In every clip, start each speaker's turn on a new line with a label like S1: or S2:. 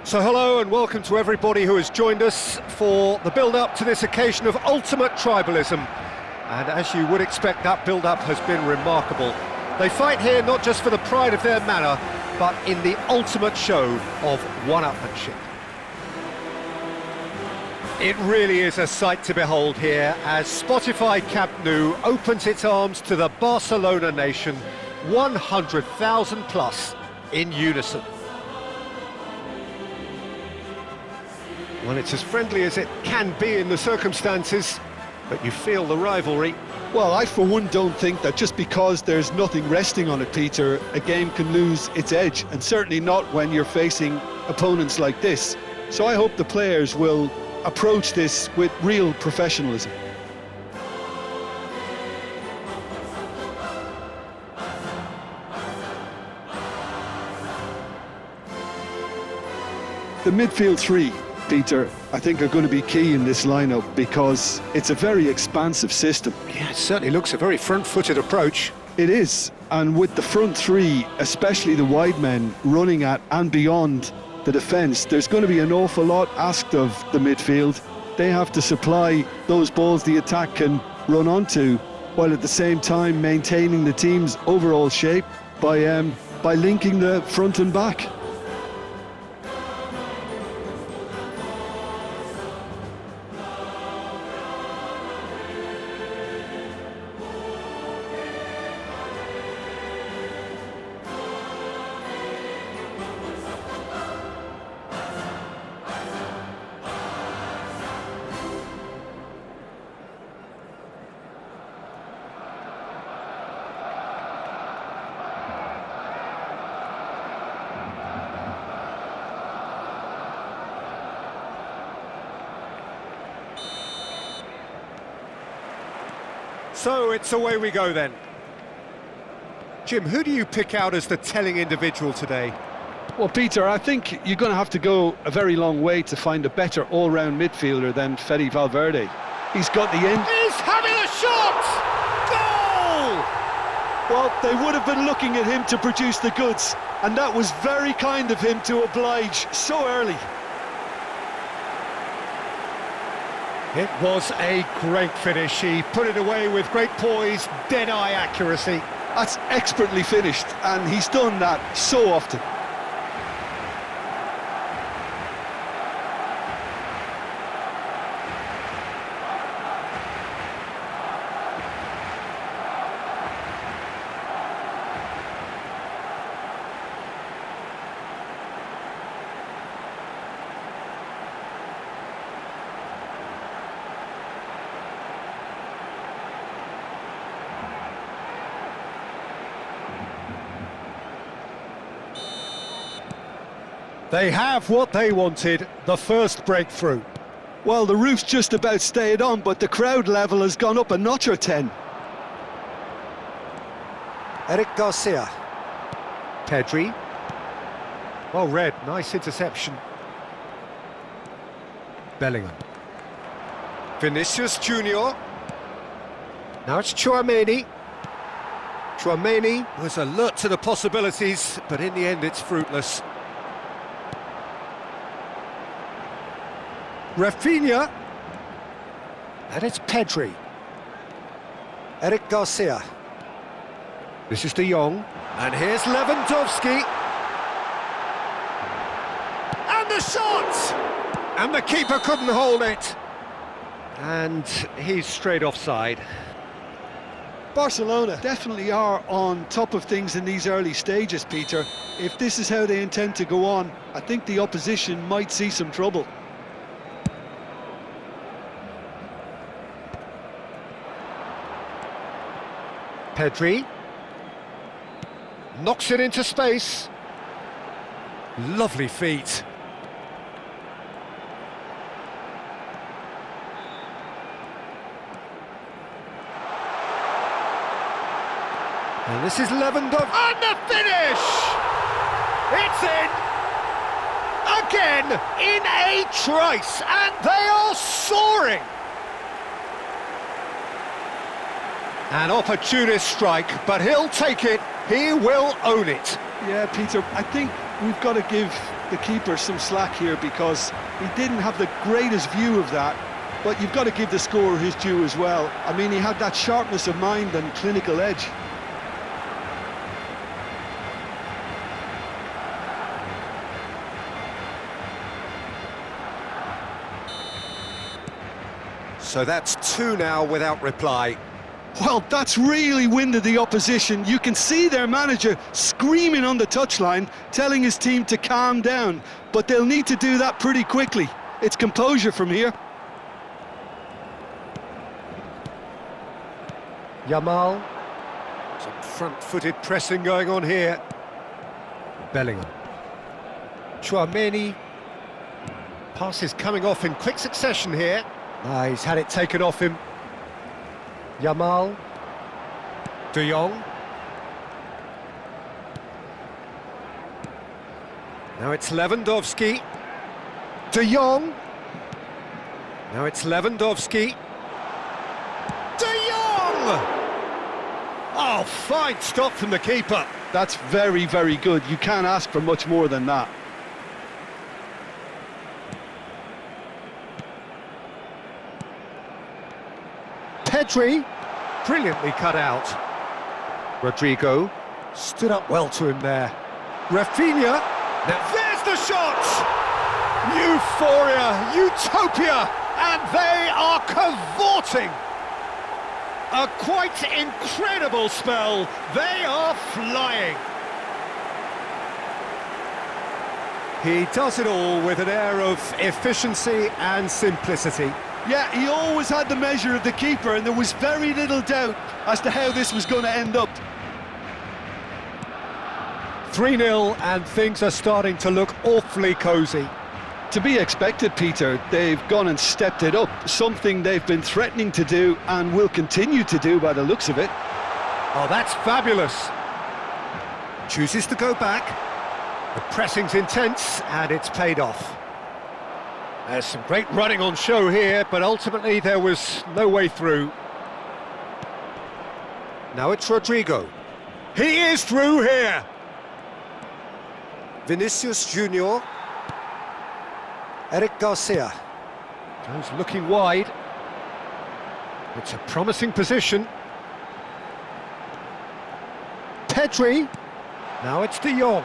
S1: So hello and welcome to everybody who has joined us for the build-up to this occasion of ultimate tribalism. And as you would expect, that build-up has been remarkable. They fight here not just for the pride of their manor, but in the ultimate show of one-upmanship. It really is a sight to behold here as Spotify Camp Nou opens its arms to the Barcelona nation, 100,000 plus in unison. Well, it's as friendly as it can be in the circumstances, but you feel the rivalry.
S2: Well, I for one don't think that just because there's nothing resting on it, Peter, a game can lose its edge, and certainly not when you're facing opponents like this. So I hope the players will approach this with real professionalism. The midfield three, Peter, I think are going to be key in this lineup because it's a very expansive system.
S1: Yeah, it certainly looks a very front-footed approach.
S2: It is, and with the front three, especially the wide men, running at and beyond the defence, there's going to be an awful lot asked of the midfield. They have to supply those balls the attack can run onto, while at the same time maintaining the team's overall shape by linking the front and back.
S1: So it's away we go then. Jim, who do you pick out as the telling individual today?
S2: Well, Peter, I think you're going to have to go a very long way to find a better all-round midfielder than Fede Valverde. He's got the end.
S1: He's having a shot! Goal!
S2: Well, they would have been looking at him to produce the goods, and that was very kind of him to oblige so early.
S1: It was a great finish. He put it away with great poise, dead-eye accuracy.
S2: That's expertly finished, and he's done that so often.
S1: They have what they wanted, the first breakthrough.
S2: Well, the roof's just about stayed on, but the crowd level has gone up a notch or 10.
S1: Eric Garcia. Pedri. Well read, nice interception. Bellingham. Vinicius Junior. Now it's Tchouaméni. Tchouaméni was alert to the possibilities, but in the end it's fruitless. Rafinha, and it's Pedri. Eric Garcia. This is De Jong, and here's Lewandowski. And the shot! And the keeper couldn't hold it. And he's straight offside.
S2: Barcelona definitely are on top of things in these early stages, Peter. If this is how they intend to go on, I think the opposition might see some trouble.
S1: Pedri knocks it into space. Lovely feet. And this is Lewandowski. And the finish! It's in! Again, in a trice, and they are soaring! An opportunist strike, but he'll take it, he will own it.
S2: Yeah, Peter, I think we've got to give the keeper some slack here because he didn't have the greatest view of that, but you've got to give the scorer his due as well. I mean, he had that sharpness of mind and clinical edge.
S1: So that's 2 now without reply.
S2: Well, that's really winded the opposition. You can see their manager screaming on the touchline, telling his team to calm down, but they'll need to do that pretty quickly. It's composure from here.
S1: Yamal. Some front-footed pressing going on here. Bellingham. Chouameni. Passes coming off in quick succession here. He's had it taken off him. Yamal. De Jong. Now it's Lewandowski. De Jong. Now it's Lewandowski. De Jong! Oh, fine stop from the keeper.
S2: That's very, very good. You can't ask for much more than that.
S1: Pedri, brilliantly cut out. Rodrigo stood up well to him there. Rafinha, there's the shot! Euphoria, utopia, and they are cavorting. A quite incredible spell. They are flying. He does it all with an air of efficiency and simplicity.
S2: Yeah, he always had the measure of the keeper, and there was very little doubt as to how this was going to end up.
S1: 3-0, and things are starting to look awfully cosy.
S2: To be expected, Peter. They've gone and stepped it up, something they've been threatening to do and will continue to do by the looks of it.
S1: Oh, that's fabulous. Chooses to go back. The pressing's intense, and it's paid off. There's some great running on show here, but ultimately there was no way through. Now it's Rodrigo. He is through here! Vinicius Junior. Eric Garcia. Goes looking wide. It's a promising position. Pedri. Now it's De Jong.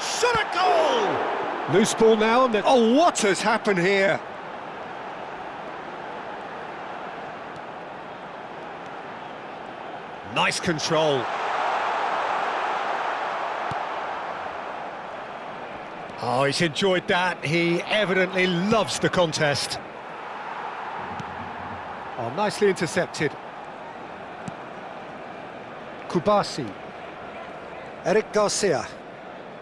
S1: Shot a goal! Loose ball now, and oh, what has happened here? Nice control. Oh, he's enjoyed that. He evidently loves the contest. Oh, nicely intercepted. Kubasi. Eric Garcia.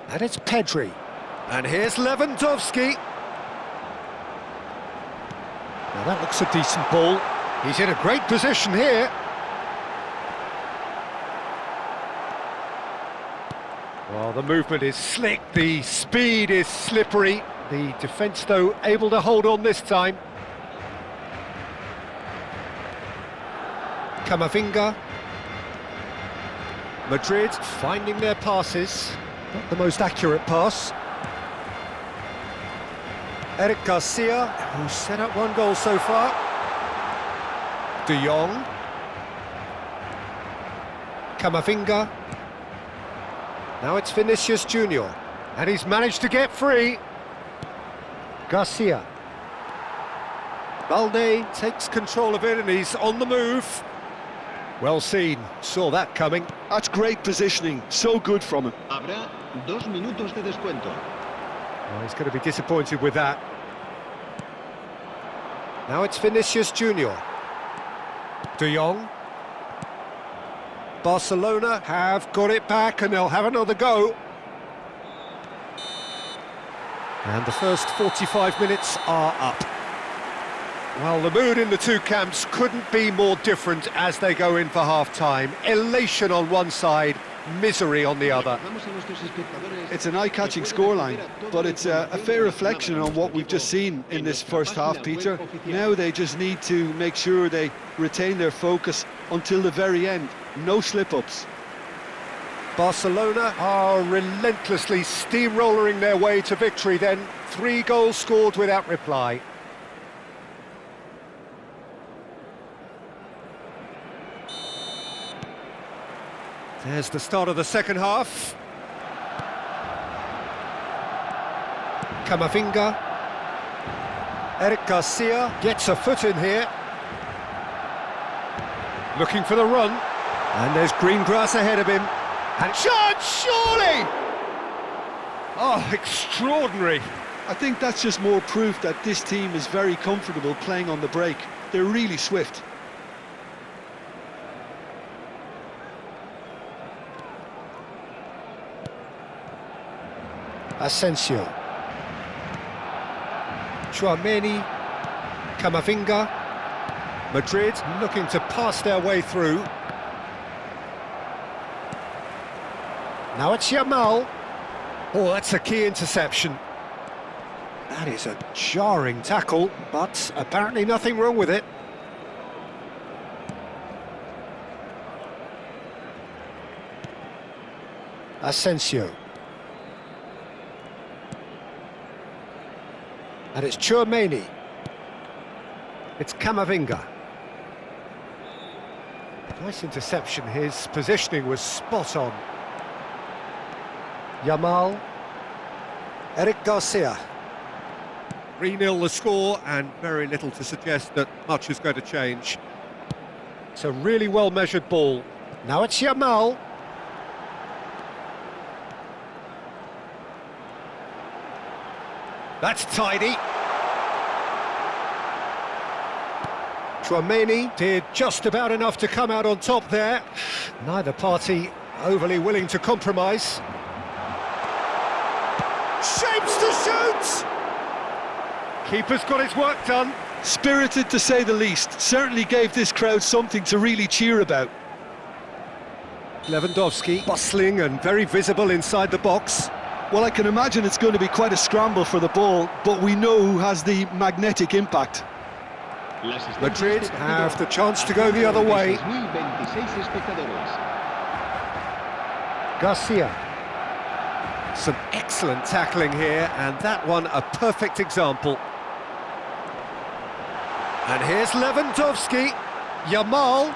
S1: And it's Pedri. And here's Lewandowski. Now that looks a decent ball. He's in a great position here. Well, the movement is slick, the speed is slippery. The defence, though, able to hold on this time. Camavinga. Madrid finding their passes. Not the most accurate pass. Eric Garcia, who's set up 1 goal so far. De Jong. Camavinga. Now it's Vinicius Junior. And he's managed to get free. Garcia. Balde takes control of it and he's on the move. Well seen, saw that coming.
S2: That's great positioning, so good from him.
S3: Habrá 2 minutos de descuento.
S1: Oh, he's going to be disappointed with that. Now it's Vinicius Junior. De Jong. Barcelona have got it back and they'll have another go. And the first 45 minutes are up. Well, the mood in the two camps couldn't be more different as they go in for half-time. Elation on one side, misery on the other.
S2: It's an eye-catching scoreline, but it's a fair reflection on what we've just seen in this first half, Peter. Now they just need to make sure they retain their focus until the very end. No slip-ups.
S1: Barcelona are relentlessly steamrolling their way to victory then. 3 goals scored without reply. There's the start of the second half. Camavinga. Eric Garcia gets a foot in here. Looking for the run. And there's green grass ahead of him. And shot, surely! Oh, extraordinary.
S2: I think that's just more proof that this team is very comfortable playing on the break. They're really swift.
S1: Asensio. Tchouaméni. Camavinga. Madrid looking to pass their way through. Now it's Yamal. Oh, that's a key interception. That is a jarring tackle, but apparently nothing wrong with it. Asensio. And it's Tchouaméni. It's Camavinga. Nice interception. His positioning was spot on. Yamal. Eric Garcia. 3-0 the score, and very little to suggest that much is going to change. It's a really well-measured ball. Now it's Yamal. That's tidy. Tchouaméni did just about enough to come out on top there. Neither party overly willing to compromise. Shapes to shoot! Keeper's got his work done.
S2: Spirited to say the least. Certainly gave this crowd something to really cheer about.
S1: Lewandowski bustling and very visible inside the box.
S2: Well, I can imagine it's going to be quite a scramble for the ball, but we know who has the magnetic impact.
S1: Madrid have the chance to go the other way. Garcia. Some excellent tackling here, and that one a perfect example. And here's Lewandowski. Yamal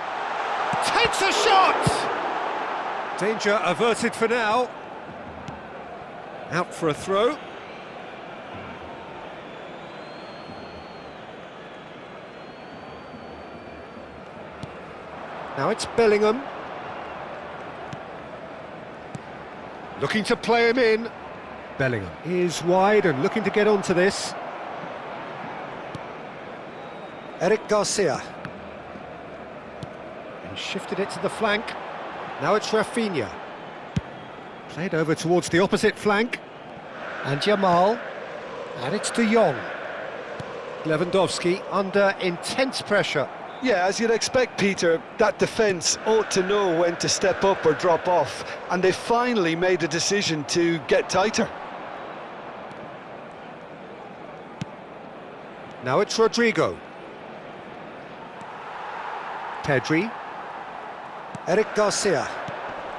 S1: takes a shot! Danger averted for now. Out for a throw. Now it's Bellingham. Looking to play him in. Bellingham is wide and looking to get onto this. Eric Garcia. And shifted it to the flank. Now it's Rafinha. Played over towards the opposite flank. And Yamal. And it's De Jong. Lewandowski under intense pressure.
S2: Yeah, as you'd expect, Peter, that defence ought to know when to step up or drop off, and they finally made a decision to get tighter.
S1: Now it's Rodrigo. Pedri. Eric Garcia.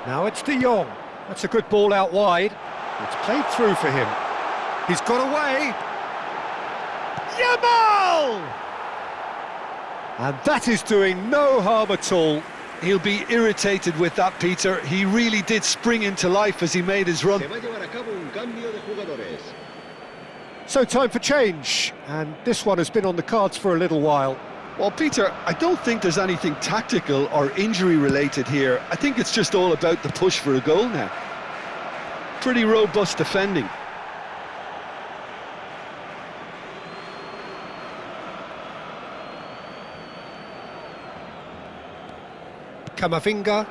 S1: Now it's De Jong. That's a good ball out wide. It's played through for him. He's got away. Yamal! And that is doing no harm at all.
S2: He'll be irritated with that, Peter. He really did spring into life as he made his run.
S1: So time for change, and this one has been on the cards for a little while.
S2: Well, Peter, I don't think there's anything tactical or injury related here. I think it's just all about the push for a goal now. Pretty robust defending.
S1: Camavinga.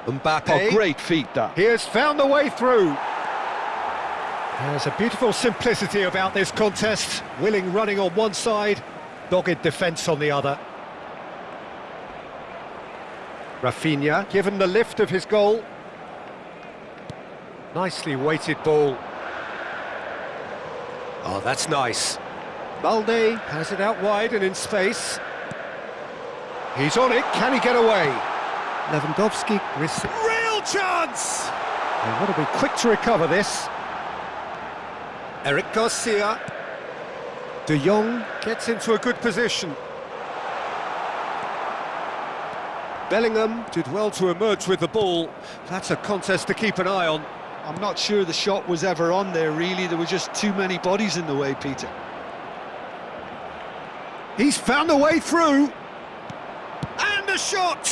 S1: Mbappe.
S2: Oh, great feat, that.
S1: He has found the way through. There's a beautiful simplicity about this contest. Willing running on one side, dogged defence on the other. Rafinha, given the lift of his goal. Nicely weighted ball. Oh, that's nice. Balde has it out wide and in space. He's on it, can he get away? Lewandowski risks real chance! They want to be quick to recover this. Eric Garcia. De Jong gets into a good position. Bellingham did well to emerge with the ball. That's a contest to keep an eye on.
S2: I'm not sure the shot was ever on there, really. There were just too many bodies in the way, Peter.
S1: He's found a way through. And a shot!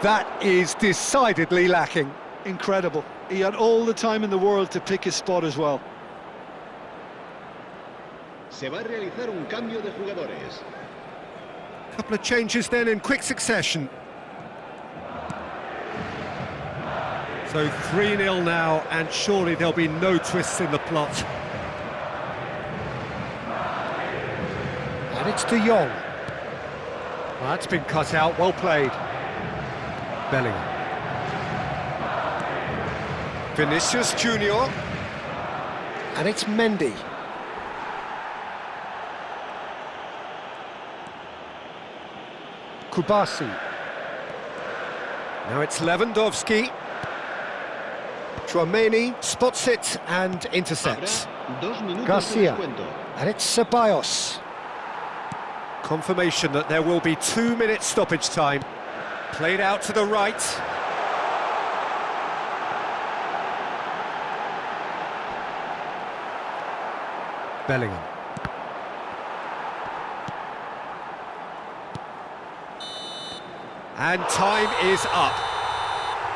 S1: That is decidedly lacking.
S2: Incredible. He had all the time in the world to pick his spot as well.
S3: Se va a realizar un cambio de jugadores.
S1: Couple of changes then in quick succession. So 3-0 now, and surely there'll be no twists in the plot. And it's De Jong. Well, that's been cut out, well played. Bellingham. Vinicius Junior. And it's Mendy. Kubasi. Now it's Lewandowski. Chouameni spots it and intercepts.
S3: Habrá 2 minutos
S1: Garcia.
S3: de descuento.
S1: And it's Ceballos. Confirmation that there will be 2-minute stoppage time. Played out to the right. Bellingham. And time is up.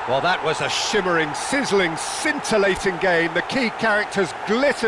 S1: Well, that was a shimmering, sizzling, scintillating game. The key characters glittered